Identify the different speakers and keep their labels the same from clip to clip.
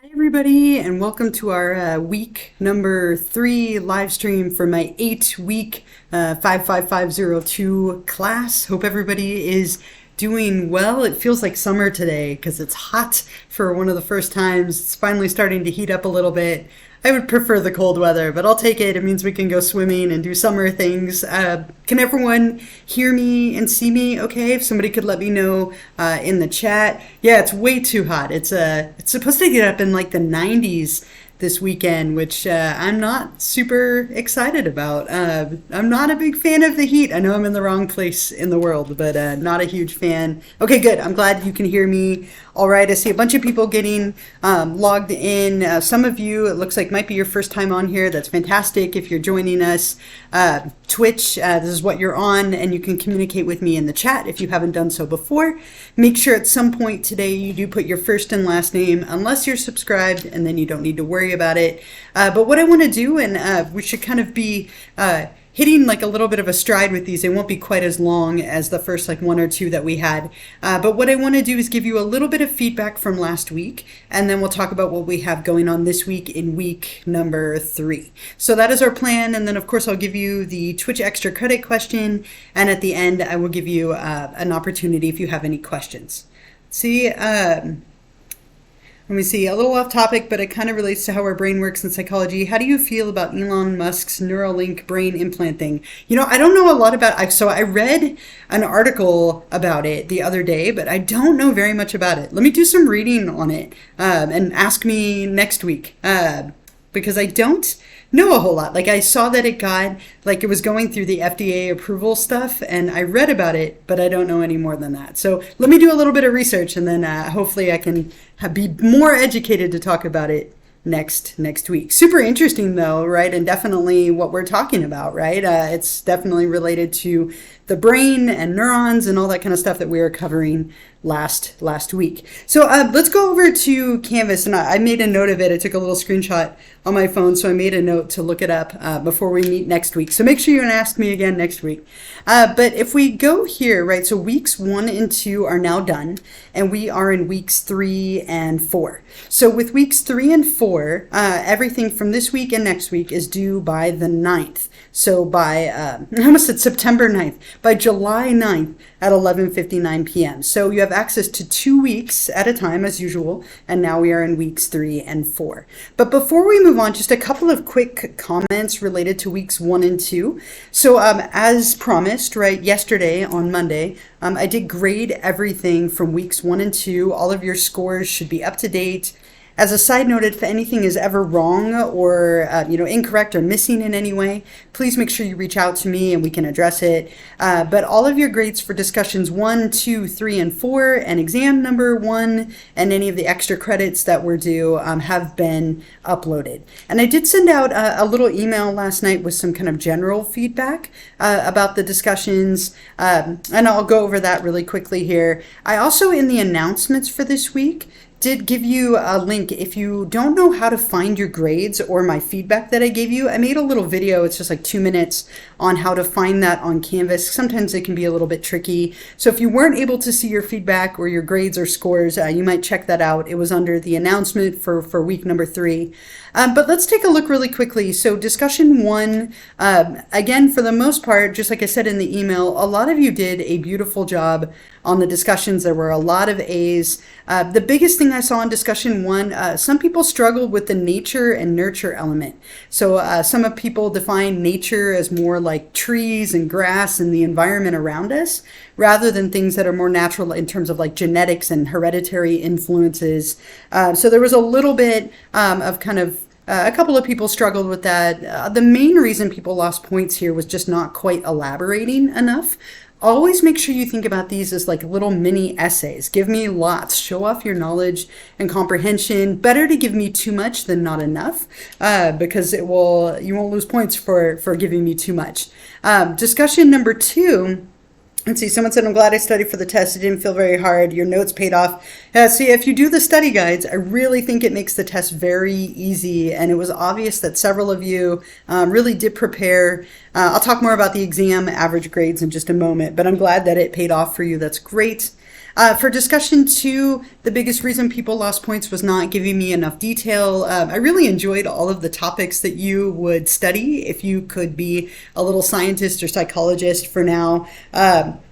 Speaker 1: Hi, everybody, and welcome to our week number 3 live stream for my 8-week 55502 class. Hope everybody is doing well. It feels like summer today because it's hot for one of the first times. It's finally starting to heat up a little bit. I would prefer the cold weather, but I'll take it. It means we can go swimming and do summer things. Can everyone hear me and see me okay? If somebody could let me know in the chat. Yeah, it's way too hot. It's supposed to get up in like the 90s this weekend, which I'm not super excited about. I'm not a big fan of the heat. I know I'm in the wrong place in the world, but not a huge fan. Okay, good. I'm glad you can hear me all right. I see a bunch of people getting logged in. Some of you, it looks like might be your first time on here. That's fantastic. If you're joining us, Twitch, this is what you're on, and you can communicate with me in the chat if you haven't done so before. Make sure at some point today you do put your first and last name, unless you're subscribed, and then you don't need to worry about it. But what I want to do, and we should kind of be hitting like a little bit of a stride with these. They won't be quite as long as the first like one or two that we had. But what I want to do is give you a little bit of feedback from last week, and then we'll talk about what we have going on this week in week number 3. So that is our plan. And then of course I'll give you the Twitch extra credit question. And at the end, I will give you an opportunity if you have any questions. See, let me see, a little off topic, but it kind of relates to how our brain works in psychology. How do you feel about Elon Musk's Neuralink brain implant thing? You know, I don't know a lot about it. So I read an article about it the other day, but I don't know very much about it. Let me do some reading on it and ask me next week because I don't know a whole lot. Like I saw that it got, like it was going through the FDA approval stuff and I read about it, but I don't know any more than that. So let me do a little bit of research and then hopefully I can be more educated to talk about it next week. Super interesting though, right? And definitely what we're talking about, right? It's definitely related to the brain and neurons and all that kind of stuff that we were covering last week. So let's go over to Canvas, and I made a note of it. I took a little screenshot on my phone, so I made a note to look it up before we meet next week. So make sure you ask me again next week. But if we go here, right, so weeks 1 and 2 are now done, and we are in weeks 3 and 4. So with weeks 3 and 4, everything from this week and next week is due by the 9th. So by, I almost said September 9th, by July 9th at 11:59 p.m. So you have access to 2 weeks at a time as usual, and now we are in weeks 3 and 4. But before we move on, just a couple of quick comments related to weeks 1 and 2. So as promised, right, yesterday on Monday, I did grade everything from weeks 1 and 2. All of your scores should be up to date. As a side note, if anything is ever wrong or incorrect or missing in any way, please make sure you reach out to me and we can address it. But all of your grades for discussions 1, 2, 3, and 4, and exam number 1, and any of the extra credits that were due have been uploaded. And I did send out a little email last night with some kind of general feedback about the discussions, and I'll go over that really quickly here. I also, in the announcements for this week, did give you a link. If you don't know how to find your grades or my feedback that I gave you, I made a little video. It's just like 2 minutes on how to find that on Canvas. Sometimes it can be a little bit tricky. So if you weren't able to see your feedback or your grades or scores, you might check that out. It was under the announcement for week number 3. But let's take a look really quickly. So discussion 1, again, for the most part, just like I said in the email, a lot of you did a beautiful job on the discussions. There were a lot of A's. The biggest thing I saw in discussion 1, some people struggled with the nature and nurture element. So some of people define nature as more like trees and grass and the environment around us, rather than things that are more natural in terms of like genetics and hereditary influences. So there was a little bit of kind of a couple of people struggled with that. The main reason people lost points here was just not quite elaborating enough. Always make sure you think about these as like little mini essays. Give me lots. Show off your knowledge and comprehension. Better to give me too much than not enough, because you won't lose points for giving me too much. Discussion number 2. Let's see, someone said, I'm glad I studied for the test. It didn't feel very hard. Your notes paid off. See, if you do the study guides, I really think it makes the test very easy. And it was obvious that several of you really did prepare. I'll talk more about the exam average grades in just a moment, but I'm glad that it paid off for you. That's great. For discussion 2, the biggest reason people lost points was not giving me enough detail. I really enjoyed all of the topics that you would study if you could be a little scientist or psychologist for now.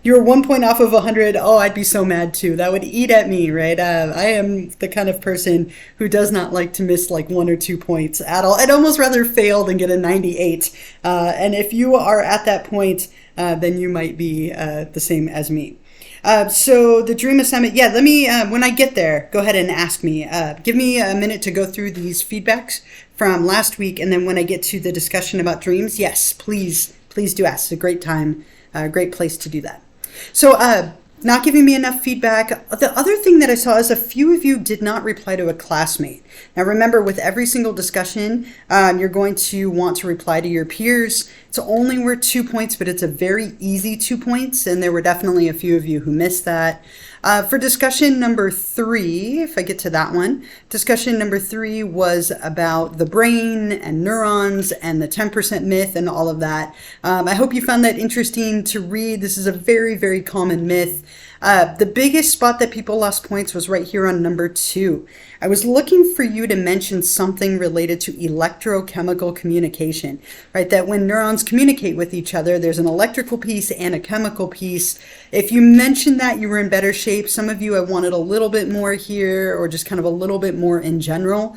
Speaker 1: You're 1 point off of 100. Oh, I'd be so mad too. That would eat at me, right? I am the kind of person who does not like to miss like 1 or 2 points at all. I'd almost rather fail than get a 98. And if you are at that point, then you might be the same as me. So the dream assignment, yeah, let me, when I get there, go ahead and ask me. Give me a minute to go through these feedbacks from last week. And then when I get to the discussion about dreams, yes, please do ask. It's a great time, a great place to do that. So not giving me enough feedback. The other thing that I saw is a few of you did not reply to a classmate. Now remember, with every single discussion, you're going to want to reply to your peers. It's only worth 2 points, but it's a very easy 2 points, and there were definitely a few of you who missed that. For discussion number 3, if I get to that one, discussion number 3 was about the brain and neurons and the 10% myth and all of that. I hope you found that interesting to read. This is a very, very common myth. The biggest spot that people lost points was right here on number 2. I was looking for you to mention something related to electrochemical communication, right? That when neurons communicate with each other, there's an electrical piece and a chemical piece. If you mentioned that, you were in better shape. Some of you, I wanted a little bit more here, or just kind of a little bit more in general.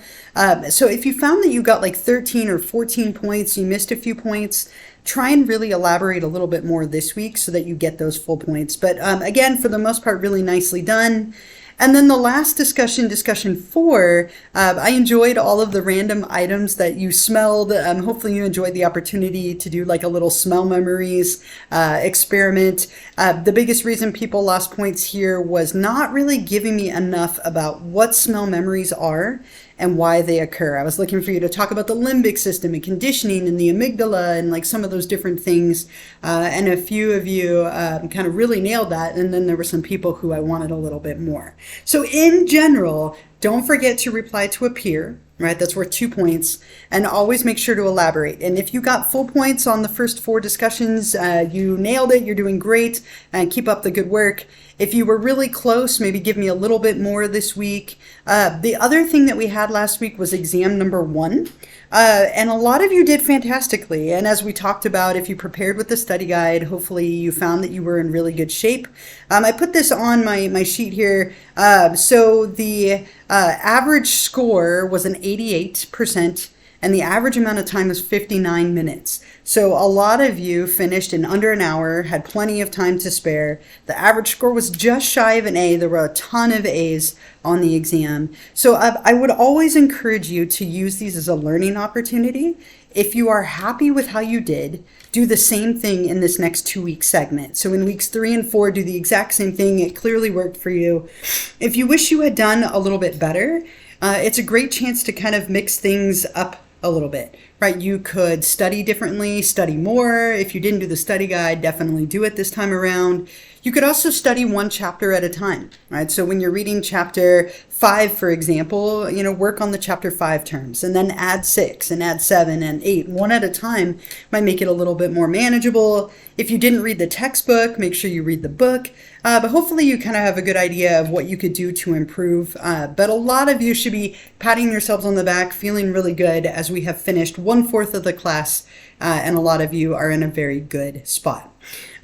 Speaker 1: So if you found that you got like 13 or 14 points, you missed a few points, try and really elaborate a little bit more this week so that you get those full points. But again, for the most part, really nicely done. And then the last discussion 4, I enjoyed all of the random items that you smelled. Hopefully you enjoyed the opportunity to do like a little smell memories experiment. The biggest reason people lost points here was not really giving me enough about what smell memories are and why they occur. I was looking for you to talk about the limbic system and conditioning and the amygdala and like some of those different things. And a few of you kind of really nailed that. And then there were some people who I wanted a little bit more. So in general, don't forget to reply to a peer, right? That's worth 2 points. And always make sure to elaborate. And if you got full points on the first 4 discussions, you nailed it. You're doing great. And keep up the good work. If you were really close, maybe give me a little bit more this week. The other thing that we had last week was exam number 1. And a lot of you did fantastically. And as we talked about, if you prepared with the study guide, hopefully you found that you were in really good shape. I put this on my sheet here. So the average score was an 88%. And the average amount of time was 59 minutes. So a lot of you finished in under an hour, had plenty of time to spare. The average score was just shy of an A. There were a ton of A's on the exam. So I would always encourage you to use these as a learning opportunity. If you are happy with how you did, do the same thing in this next 2-week segment. So in weeks 3 and 4, do the exact same thing. It clearly worked for you. If you wish you had done a little bit better, it's a great chance to kind of mix things up a little bit, right? You could study differently, study more. If you didn't do the study guide, definitely do it this time around. You could also study 1 chapter at a time, right? So when you're reading chapter 5, for example, work on the chapter 5 terms and then add 6 and add 7 and 8, 1 at a time might make it a little bit more manageable. If you didn't read the textbook, make sure you read the book. But hopefully you kind of have a good idea of what you could do to improve. But a lot of you should be patting yourselves on the back, feeling really good as we have finished 1/4 of the class. And a lot of you are in a very good spot.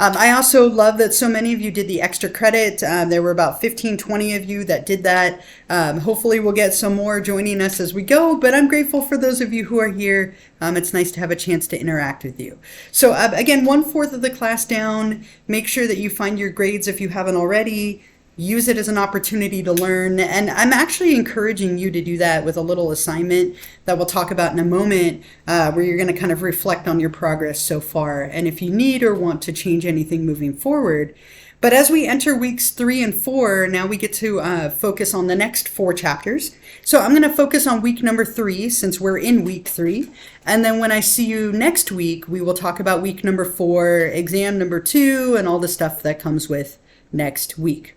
Speaker 1: I also love that so many of you did the extra credit. There were about 15, 20 of you that did that. Hopefully we'll get some more joining us as we go, but I'm grateful for those of you who are here. It's nice to have a chance to interact with you. So again, 1/4 of the class down. Make sure that you find your grades if you haven't already. Use it as an opportunity to learn. And I'm actually encouraging you to do that with a little assignment that we'll talk about in a moment, where you're going to kind of reflect on your progress so far. And if you need or want to change anything moving forward. But as we enter weeks 3 and 4, now we get to focus on the next 4 chapters. So I'm going to focus on week number 3 since we're in week 3. And then when I see you next week, we will talk about week number 4, exam number 2, and all the stuff that comes with next week.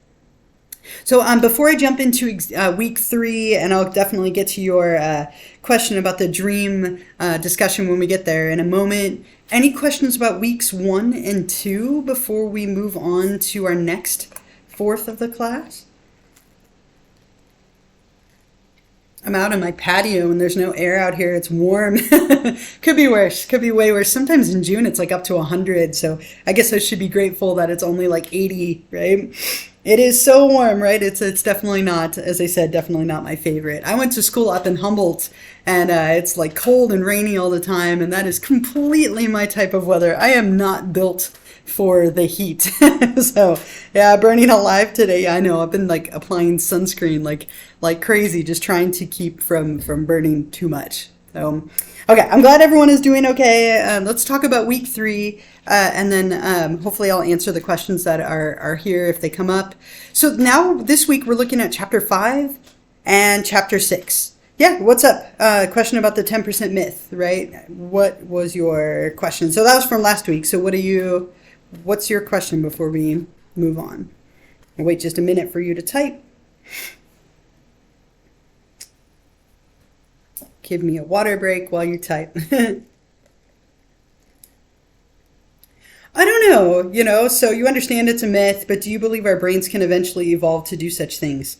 Speaker 1: So before I jump into week 3, and I'll definitely get to your question about the dream discussion when we get there in a moment, any questions about weeks 1 and 2 before we move on to our next fourth of the class. I'm out on my patio and there's no air out here. It's warm. Could be worse. Could be way worse. Sometimes in June it's like up to 100. So I guess I should be grateful that it's only like 80, right? It is so warm, right? It's definitely not, as I said, definitely not my favorite. I went to school up in Humboldt and it's like cold and rainy all the time. And that is completely my type of weather. I am not built for the heat. So yeah, burning alive today. I know I've been like applying sunscreen like crazy, just trying to keep from burning too much. So okay, I'm glad everyone is doing okay. Let's talk about week 3, and then hopefully I'll answer the questions that are here if they come up. So now this week we're looking at chapter 5 and chapter 6. Yeah, what's up? Question about the 10% myth, right? What was your question? So that was from last week. So what's your question before we move on? I'll wait just a minute for you to type. Give me a water break while you type. I don't know, so you understand it's a myth, but do you believe our brains can eventually evolve to do such things?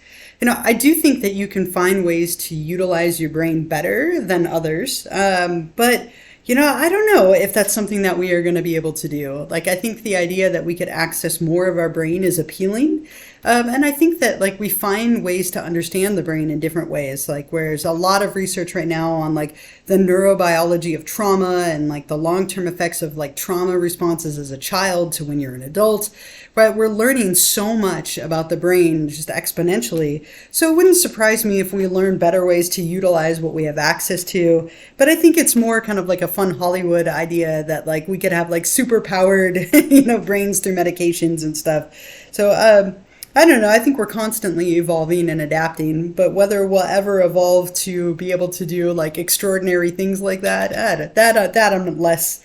Speaker 1: I do think that you can find ways to utilize your brain better than others, but I don't know if that's something that we are going to be able to do. Like, I think the idea that we could access more of our brain is appealing. And I think that like we find ways to understand the brain in different ways. Like whereas a lot of research right now on like the neurobiology of trauma and like the long-term effects of like trauma responses as a child to when you're an adult, right? We're learning so much about the brain just exponentially. So it wouldn't surprise me if we learn better ways to utilize what we have access to. But I think it's more kind of like a fun Hollywood idea that like we could have like super powered, brains through medications and stuff. So, I don't know. I think we're constantly evolving and adapting, but whether we'll ever evolve to be able to do like extraordinary things like that, that I'm less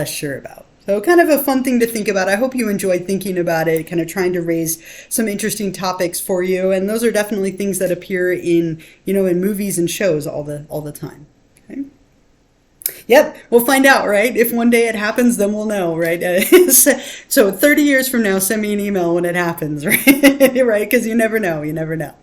Speaker 1: sure about. So kind of a fun thing to think about. I hope you enjoyed thinking about it, kind of trying to raise some interesting topics for you. And those are definitely things that appear in movies and shows all the time. Okay. Yep, we'll find out, right? If one day it happens, then we'll know, right? So 30 years from now, send me an email when it happens, right? Right? Because you never know.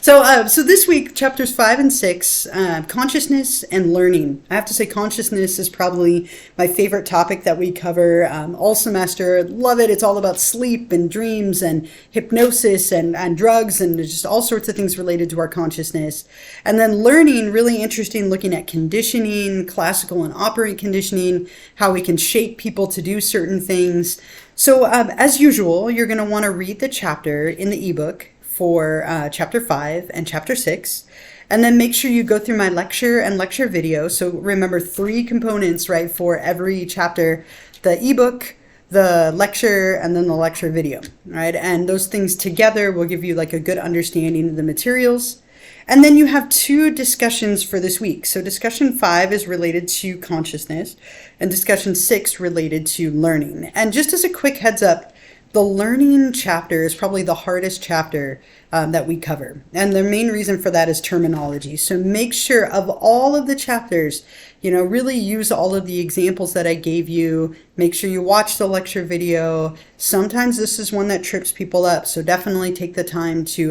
Speaker 1: So this week, chapters 5 and 6, consciousness and learning. I have to say consciousness is probably my favorite topic that we cover all semester. Love it. It's all about sleep and dreams and hypnosis and drugs and just all sorts of things related to our consciousness. And then learning, really interesting, looking at conditioning, classical and operant conditioning, how we can shape people to do certain things. So as usual, you're going to want to read the chapter in the ebook for chapter 5 and chapter 6. And then make sure you go through my lecture and lecture video. So remember 3 components, right, for every chapter: the ebook, the lecture, and then the lecture video, right? And those things together will give you like a good understanding of the materials. And then you have 2 discussions for this week. So discussion 5 is related to consciousness and discussion 6 related to learning. And just as a quick heads up, the learning chapter is probably the hardest chapter that we cover. And the main reason for that is terminology. So make sure of all of the chapters, really use all of the examples that I gave you. Make sure you watch the lecture video. Sometimes this is one that trips people up. So definitely take the time to,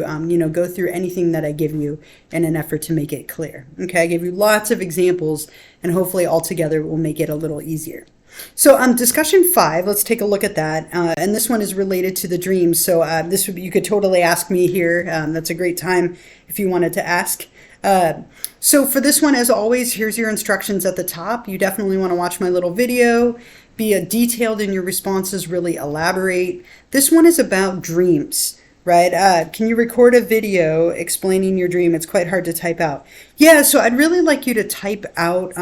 Speaker 1: go through anything that I give you in an effort to make it clear. Okay, I gave you lots of examples and hopefully all together will make it a little easier. So discussion 5, let's take a look at that. And this one is related to the dreams. So you could totally ask me here. That's a great time if you wanted to ask. So for this one, as always, here's your instructions at the top. You definitely want to watch my little video, be detailed in your responses, really elaborate. This one is about dreams. Right? Can you record a video explaining your dream? It's quite hard to type out. Yeah, so I'd really like you to type out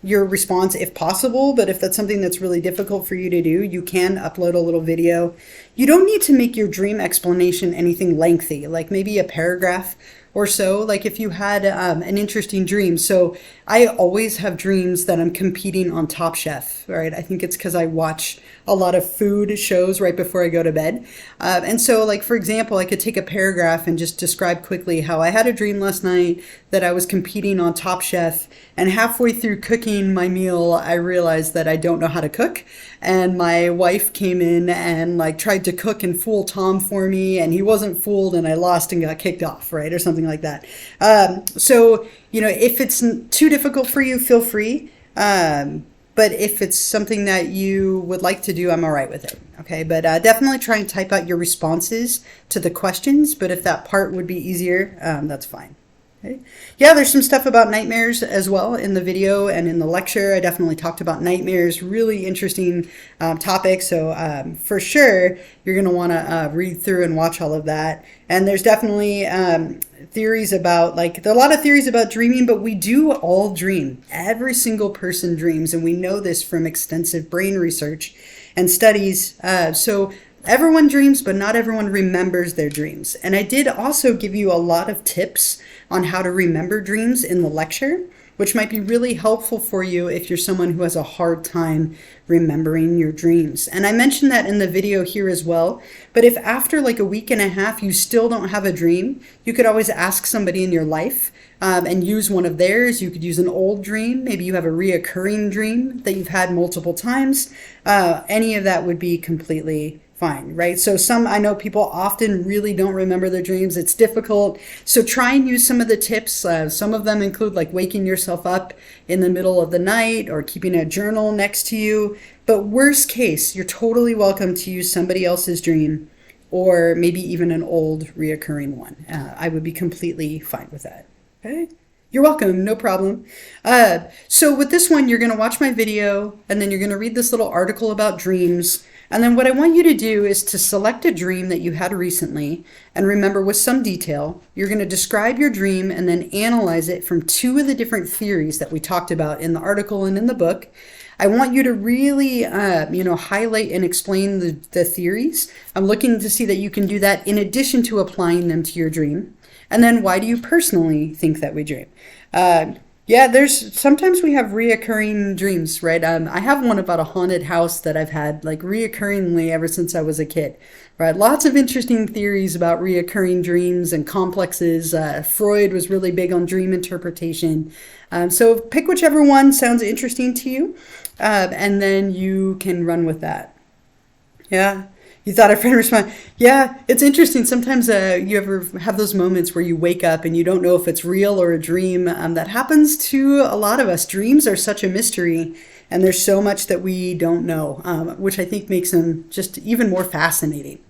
Speaker 1: your response if possible, but if that's something that's really difficult for you to do, you can upload a little video. You don't need to make your dream explanation anything lengthy, like maybe a paragraph or so, like if you had an interesting dream. So I always have dreams that I'm competing on Top Chef, right? I think it's because I watch a lot of food shows right before I go to bed. And so like, for example, I could take a paragraph and just describe quickly how I had a dream last night that I was competing on Top Chef, and halfway through cooking my meal, I realized that I don't know how to cook. and my wife came in and like tried to cook and fool Tom for me, and he wasn't fooled, and I lost and got kicked off, right, or something like that. So if it's too difficult for you, feel free. But if it's something that you would like to do, I'm all right with it. Okay, but definitely try and type out your responses to the questions. But if that part would be easier, that's fine. Okay. Yeah, there's some stuff about nightmares as well in the video and in the lecture. I definitely talked about nightmares, really interesting topic. So for sure, you're going to want to read through and watch all of that. And there's definitely theories about, there are a lot of theories about dreaming, but we do all dream. Every single person dreams, and we know this from extensive brain research and studies. So everyone dreams, but not everyone remembers their dreams. And I did also give you a lot of tips on how to remember dreams in the lecture, which might be really helpful for you if you're someone who has a hard time remembering your dreams. And I mentioned that in the video here as well. But if after like a week and a half you still don't have a dream, you could always ask somebody in your life and use one of theirs. You could use an old dream. Maybe you have a reoccurring dream that you've had multiple times. Any of that would be completely fine, right? So I know people often really don't remember their dreams. It's difficult. So try and use some of the tips. Some of them include like waking yourself up in the middle of the night or keeping a journal next to you. But worst case, you're totally welcome to use somebody else's dream or maybe even an old reoccurring one. I would be completely fine with that. Okay? You're welcome, no problem. So with this one, you're going to watch my video and then you're going to read this little article about dreams. And then what I want you to do is to select a dream that you had recently and remember with some detail. You're going to describe your dream and then analyze it from two of the different theories that we talked about in the article and in the book. I want you to really, highlight and explain the theories. I'm looking to see that you can do that in addition to applying them to your dream. And then why do you personally think that we dream? Sometimes we have reoccurring dreams, right? I have one about a haunted house that I've had like reoccurringly ever since I was a kid, right? Lots of interesting theories about reoccurring dreams and complexes. Freud was really big on dream interpretation. So pick whichever one sounds interesting to you, and then you can run with that. Yeah. You thought a friend responded. Yeah, it's interesting. Sometimes you ever have those moments where you wake up and you don't know if it's real or a dream. That happens to a lot of us. Dreams are such a mystery, and there's so much that we don't know, which I think makes them just even more fascinating.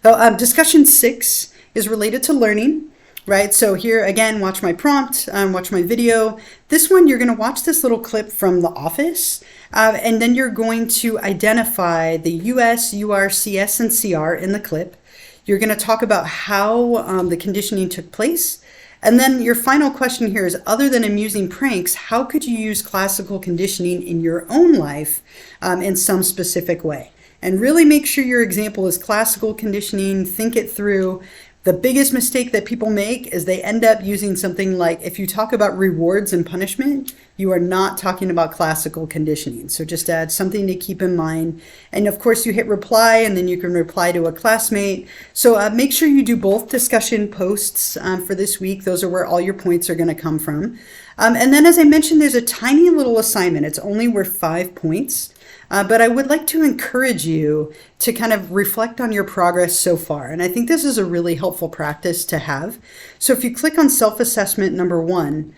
Speaker 1: So discussion 6 is related to learning. Right, so here again, watch my prompt, watch my video. This one, you're going to watch this little clip from The Office, and then you're going to identify the US, UR, CS, and CR in the clip. You're going to talk about how the conditioning took place. And then your final question here is, other than amusing pranks, how could you use classical conditioning in your own life in some specific way? And really make sure your example is classical conditioning, think it through. The biggest mistake that people make is they end up using something like, if you talk about rewards and punishment, you are not talking about classical conditioning. So just add something to keep in mind. And of course you hit reply and then you can reply to a classmate. So make sure you do both discussion posts for this week. Those are where all your points are going to come from. And then as I mentioned, there's a tiny little assignment. It's only worth 5 points. But I would like to encourage you to kind of reflect on your progress so far. And I think this is a really helpful practice to have. So if you click on self-assessment number 1,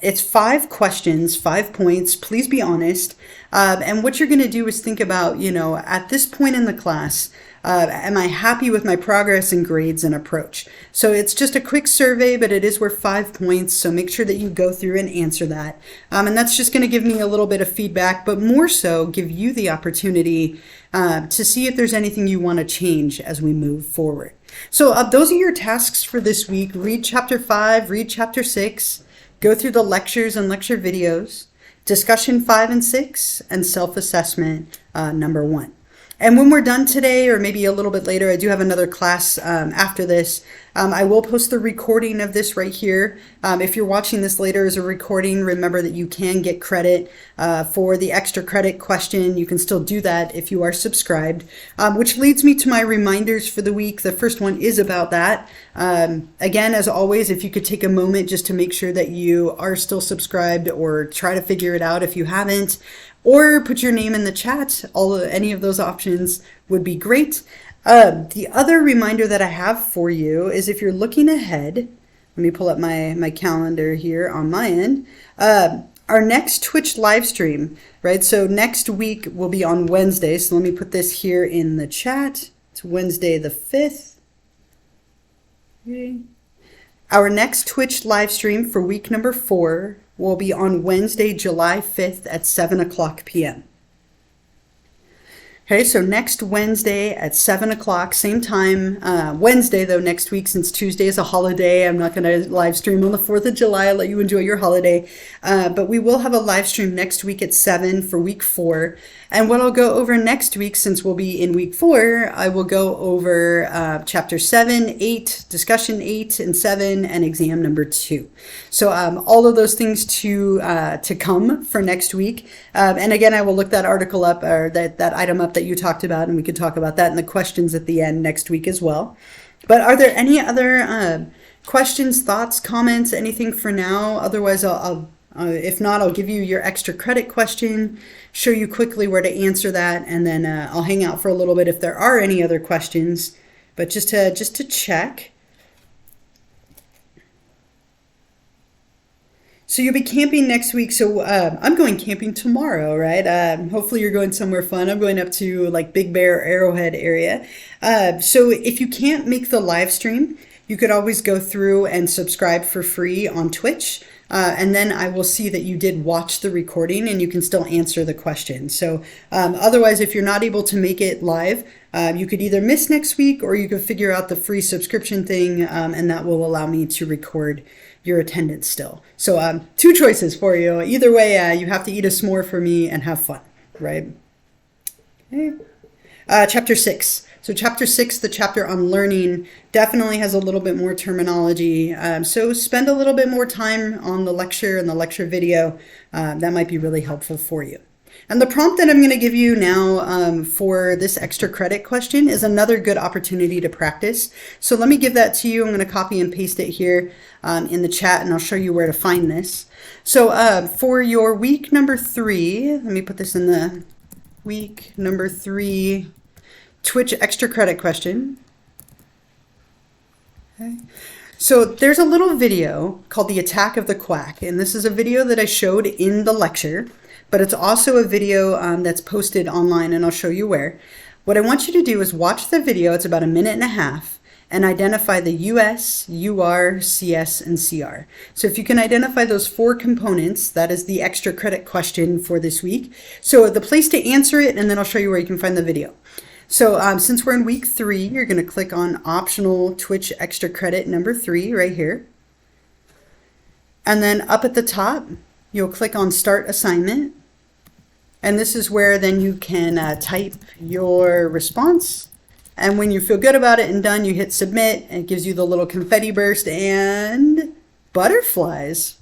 Speaker 1: it's 5 questions, 5 points. Please be honest. And what you're going to do is think about, at this point in the class, am I happy with my progress and grades and approach? So it's just a quick survey, but it is worth 5 points. So make sure that you go through and answer that. And that's just going to give me a little bit of feedback, but more so give you the opportunity to see if there's anything you want to change as we move forward. So those are your tasks for this week. Read chapter 5, read chapter 6, go through the lectures and lecture videos, discussion 5 and 6, and self-assessment number 1. And when we're done today, or maybe a little bit later, I do have another class after this. I will post the recording of this right here. If you're watching this later as a recording, remember that you can get credit for the extra credit question. You can still do that if you are subscribed, which leads me to my reminders for the week. The first one is about that. Again, as always, if you could take a moment just to make sure that you are still subscribed or try to figure it out if you haven't. or put your name in the chat. Any of those options would be great. The other reminder that I have for you is if you're looking ahead, let me pull up my calendar here on my end. Our next Twitch live stream, right? So next week will be on Wednesday. So let me put this here in the chat. It's Wednesday the 5th. Okay. Our next Twitch live stream for week number 4 will be on Wednesday, July 5th at 7 o'clock p.m. Okay, so next Wednesday at 7 o'clock, same time. Wednesday, though, next week, since Tuesday is a holiday, I'm not going to live stream on the 4th of July. I'll let you enjoy your holiday. But we will have a live stream next week at 7 for week 4. And what I'll go over next week, since we'll be in week 4, I will go over chapter 7, 8, discussion 8 and 7, and exam number 2. So all of those things to come for next week. And again, I will look that article up, or that item up that you talked about, and we could talk about that in the questions at the end next week as well. But are there any other questions, thoughts, comments, anything for now? Otherwise, if not, I'll give you your extra credit question, show you quickly where to answer that, and then I'll hang out for a little bit if there are any other questions. But just to check. So you'll be camping next week. So I'm going camping tomorrow, right? Hopefully you're going somewhere fun. I'm going up to like Big Bear, Arrowhead area. So if you can't make the live stream, you could always go through and subscribe for free on Twitch. And then I will see that you did watch the recording and you can still answer the question. So otherwise, if you're not able to make it live, you could either miss next week or you could figure out the free subscription thing, and that will allow me to record your attendance still. So 2 choices for you. Either way, you have to eat a s'more for me and have fun, right? Okay. Chapter 6. So chapter 6, the chapter on learning, definitely has a little bit more terminology. So spend a little bit more time on the lecture and the lecture video. That might be really helpful for you. And the prompt that I'm going to give you now for this extra credit question is another good opportunity to practice. So let me give that to you. I'm going to copy and paste it here in the chat, and I'll show you where to find this. So for your week number 3, let me put this in the week number 3 Twitch extra credit question. Okay. So there's a little video called The Attack of the Quack, and this is a video that I showed in the lecture, but it's also a video that's posted online, and I'll show you where. What I want you to do is watch the video. It's about 1.5 minutes, and identify the US, UR, CS, and CR. So if you can identify those 4 components, that is the extra credit question for this week. So the place to answer it, and then I'll show you where you can find the video. So since we're in week 3, you're going to click on optional Twitch extra credit number 3 right here. And then up at the top, you'll click on start assignment. And this is where then you can type your response. And when you feel good about it and done, you hit submit, and it gives you the little confetti burst and butterflies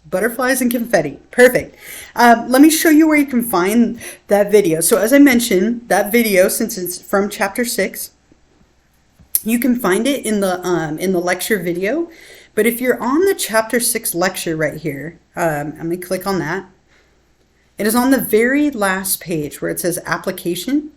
Speaker 1: and confetti. Perfect. Let me show you where you can find that video. So as I mentioned, that video, since it's from chapter 6, you can find it in the lecture video. But if you're on the chapter 6 lecture right here, I'm going to click on that. It is on the very last page where it says application.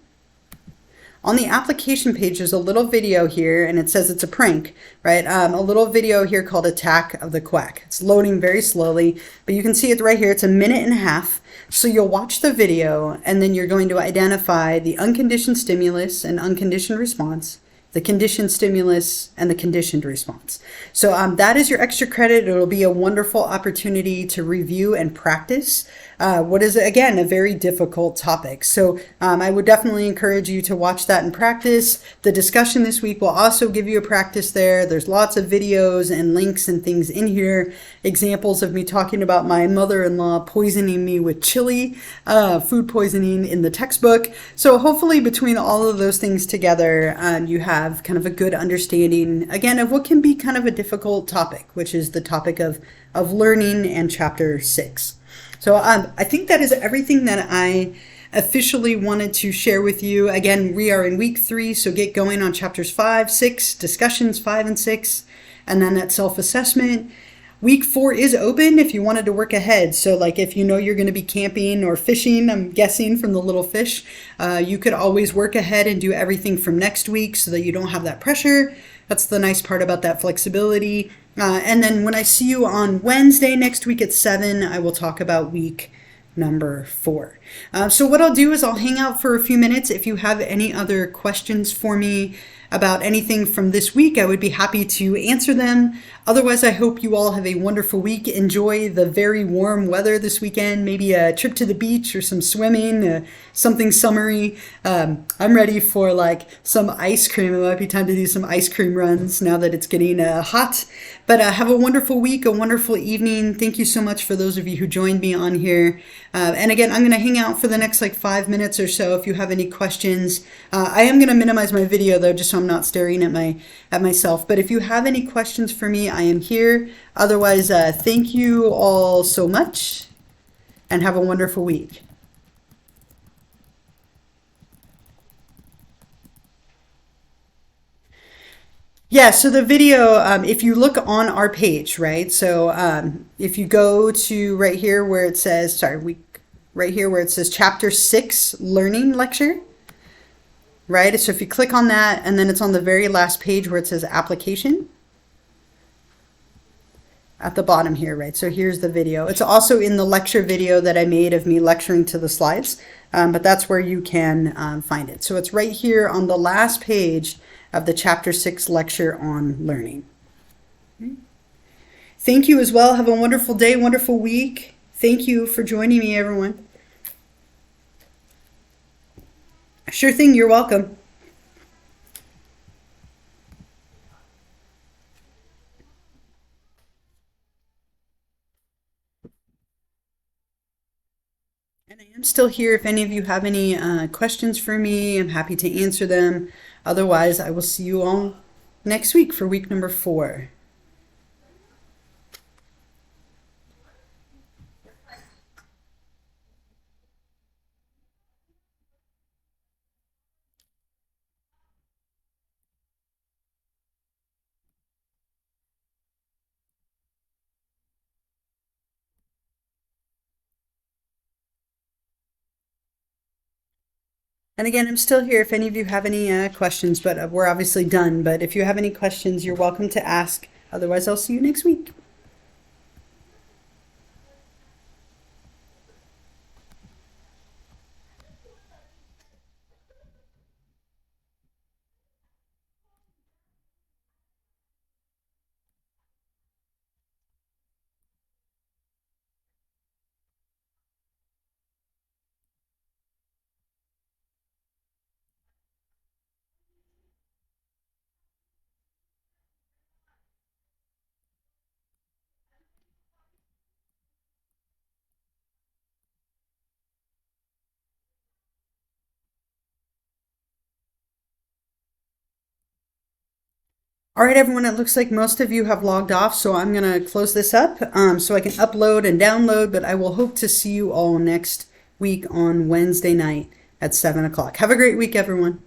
Speaker 1: On the application page, there's a little video here, and it says it's a prank, right? A little video here called Attack of the Quack. It's loading very slowly, but you can see it right here. It's 1.5 minutes. So you'll watch the video, and then you're going to identify the unconditioned stimulus and unconditioned response, the conditioned stimulus, and the conditioned response. So that is your extra credit. It'll be a wonderful opportunity to review and practice what is, again, a very difficult topic. So I would definitely encourage you to watch that and practice. The discussion this week will also give you a practice there. There's lots of videos and links and things in here. Examples of me talking about my mother-in-law poisoning me with chili, food poisoning in the textbook. So hopefully between all of those things together, you have kind of a good understanding, again, of what can be kind of a difficult topic, which is the topic of learning and chapter 6. So I think that is everything that I officially wanted to share with you. Again, we are in week 3, so get going on chapters 5, 6, discussions 5 and 6, and then that self-assessment. Week 4 is open if you wanted to work ahead. So, like if you know you're going to be camping or fishing, I'm guessing from the little fish, you could always work ahead and do everything from next week so that you don't have that pressure. That's the nice part about that flexibility. And then when I see you on Wednesday next week at 7, I will talk about week number 4. So what I'll do is I'll hang out for a few minutes. If you have any other questions for me about anything from this week, I would be happy to answer them. Otherwise, I hope you all have a wonderful week. Enjoy the very warm weather this weekend, maybe a trip to the beach or some swimming, something summery. I'm ready for like some ice cream. It might be time to do some ice cream runs now that it's getting hot. But have a wonderful week, a wonderful evening. Thank you so much for those of you who joined me on here. And again, I'm going to hang out for the next like 5 minutes or so if you have any questions. I am going to minimize my video though, just so I'm not staring at myself. But if you have any questions for me, I am here. Otherwise, thank you all so much and have a wonderful week. Yeah, so the video, if you look on our page, right? So if you go to right here where it says, right here where it says Chapter 6 Learning Lecture, right? So if you click on that, and then it's on the very last page where it says Application at the bottom here, right? So here's the video. It's also in the lecture video that I made of me lecturing to the slides, but that's where you can find it. So it's right here on the last page of the Chapter 6 lecture on learning. Thank you as well. Have a wonderful day, wonderful week. Thank you for joining me, everyone. Sure thing, you're welcome. And I am still here. If any of you have any questions for me, I'm happy to answer them. Otherwise, I will see you all next week for week number 4. And again, I'm still here if any of you have any questions, but we're obviously done. But if you have any questions, you're welcome to ask. Otherwise, I'll see you next week. All right, everyone, it looks like most of you have logged off, so I'm going to close this up so I can upload and download, but I will hope to see you all next week on Wednesday night at 7 o'clock. Have a great week, everyone.